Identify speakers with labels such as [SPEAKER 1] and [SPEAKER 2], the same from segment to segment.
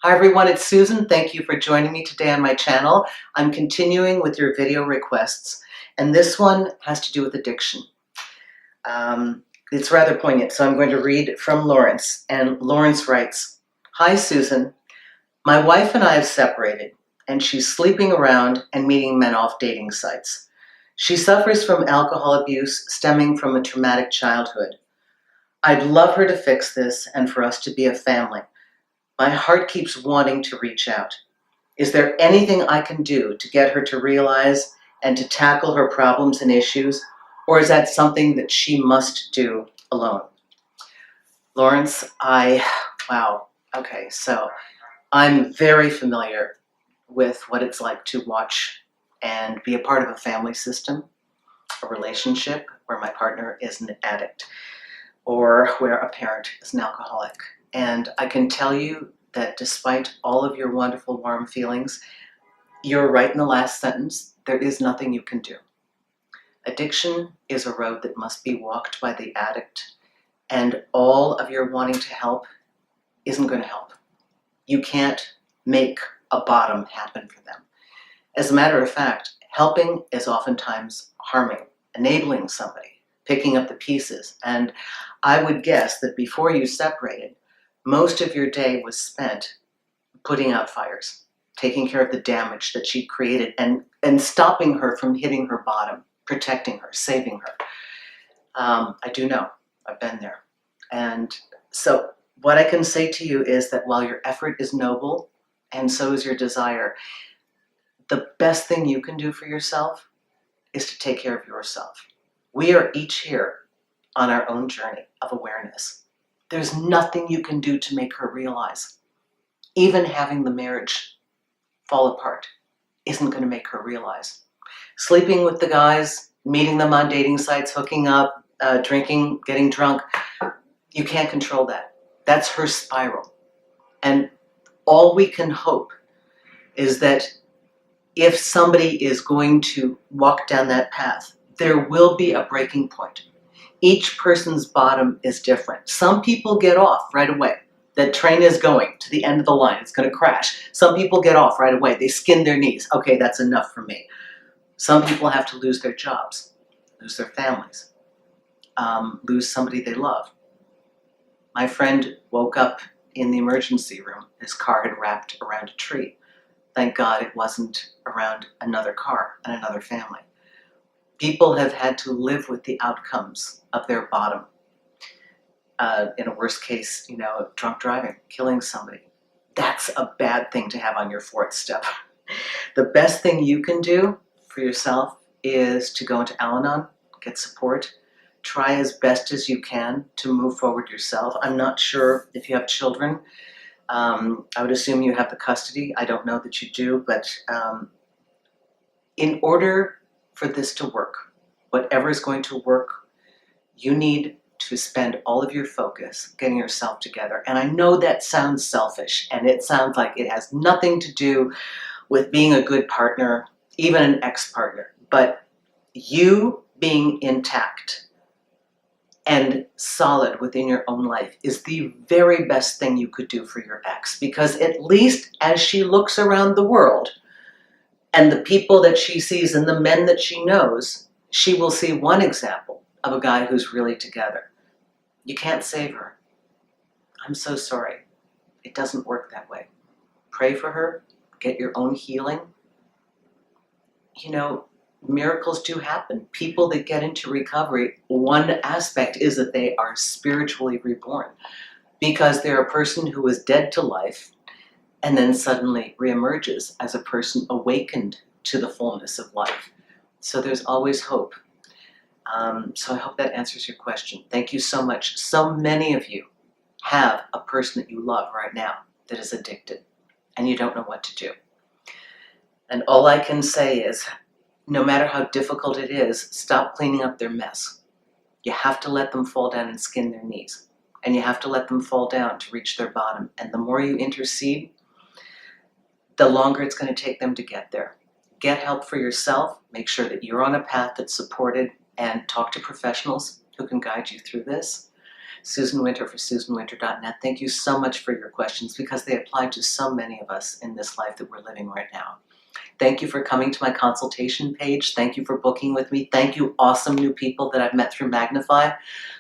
[SPEAKER 1] Hi everyone, it's Susan. Thank you for joining me today on my channel. I'm continuing with your video requests, and this one has to do with addiction. It's rather poignant, so I'm going to read from Lawrence, and Lawrence writes, "Hi Susan, my wife and I have separated, and she's sleeping around and meeting men off dating sites. She suffers from alcohol abuse stemming from a traumatic childhood. I'd love her to fix this and for us to be a family. My heart keeps wanting to reach out. Is there anything I can do to get her to realize and to tackle her problems and issues, or is that something that she must do alone?" Lawrence, wow, okay, so I'm very familiar with what it's like to watch and be a part of a family system, a relationship where my partner is an addict or where a parent is an alcoholic. And I can tell you that despite all of your wonderful, warm feelings, you're right in the last sentence. There is nothing you can do. Addiction is a road that must be walked by the addict, and all of your wanting to help isn't going to help. You can't make a bottom happen for them. As a matter of fact, helping is oftentimes harming, enabling somebody, picking up the pieces. And I would guess that before you separated, most of your day was spent putting out fires, taking care of the damage that she created and stopping her from hitting her bottom, protecting her, saving her. I do know, I've been there. And so what I can say to you is that while your effort is noble and so is your desire, the best thing you can do for yourself is to take care of yourself. We are each here on our own journey of awareness. There's nothing you can do to make her realize. Even having the marriage fall apart isn't going to make her realize. Sleeping with the guys, meeting them on dating sites, hooking up, drinking, getting drunk, you can't control that. That's her spiral. And all we can hope is that if somebody is going to walk down that path, there will be a breaking point. Each person's bottom is different. Some people get off right away. That train is going to the end of the line. It's going to crash. Some people get off right away. They skin their knees. Okay, that's enough for me. Some people have to lose their jobs, lose their families, lose somebody they love. My friend woke up in the emergency room. His car had wrapped around a tree. Thank God it wasn't around another car and another family. People have had to live with the outcomes of their bottom. In a worst case, drunk driving, killing somebody. That's a bad thing to have on your fourth step. The best thing you can do for yourself is to go into Al-Anon, get support, try as best as you can to move forward yourself. I'm not sure if you have children. I would assume you have the custody. I don't know that you do, but in order for this to work, whatever is going to work, you need to spend all of your focus getting yourself together. And I know that sounds selfish, and it sounds like it has nothing to do with being a good partner, even an ex-partner, but you being intact and solid within your own life is the very best thing you could do for your ex, because at least as she looks around the world and the people that she sees and the men that she knows, she will see one example of a guy who's really together. You can't save her. I'm so sorry. It doesn't work that way. Pray for her. Get your own healing. Miracles do happen. People that get into recovery, one aspect is that they are spiritually reborn, because they're a person who was dead to life and then suddenly reemerges as a person awakened to the fullness of life. So there's always hope. So I hope that answers your question. Thank you so much. So many of you have a person that you love right now that is addicted, and you don't know what to do. And all I can say is, no matter how difficult it is, stop cleaning up their mess. You have to let them fall down and skin their knees. And you have to let them fall down to reach their bottom. And the more you intercede, the longer it's going to take them to get there. Get help for yourself. Make sure that you're on a path that's supported, and talk to professionals who can guide you through this. Susan Winter for SusanWinter.net. Thank you so much for your questions because they apply to so many of us in this life that we're living right now. Thank you for coming to my consultation page. Thank you for booking with me. Thank you, awesome new people that I've met through Magnify.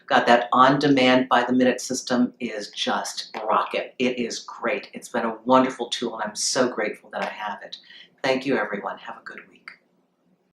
[SPEAKER 1] God, that on-demand by-the-minute system is just rocket. It is great. It's been a wonderful tool, and I'm so grateful that I have it. Thank you, everyone. Have a good week.